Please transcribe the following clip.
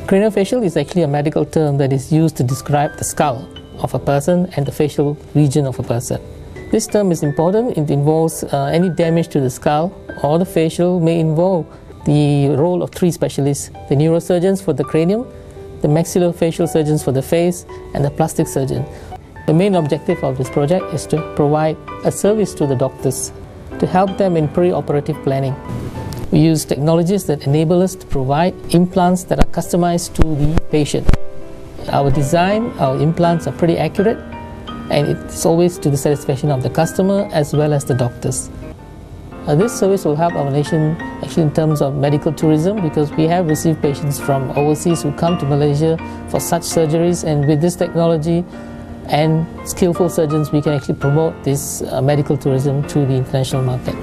Craniofacial is actually a medical term that is used to describe the skull of a person and the facial region of a person. This term is important. It involves any damage to the skull or the facial may involve the role of three specialists: the neurosurgeons for the cranium, the maxillofacial surgeons for the face, and the plastic surgeon. The main objective of this project is to provide a service to the doctors to help them in pre-operative planning. We use technologies that enable us to provide implants that are customized to the patient. Our design, our implants are pretty accurate, and it's always to the satisfaction of the customer as well as the doctors. This service will help our nation actually in terms of medical tourism, because we have received patients from overseas who come to Malaysia for such surgeries, and with this technology and skillful surgeons we can actually promote this medical tourism to the international market.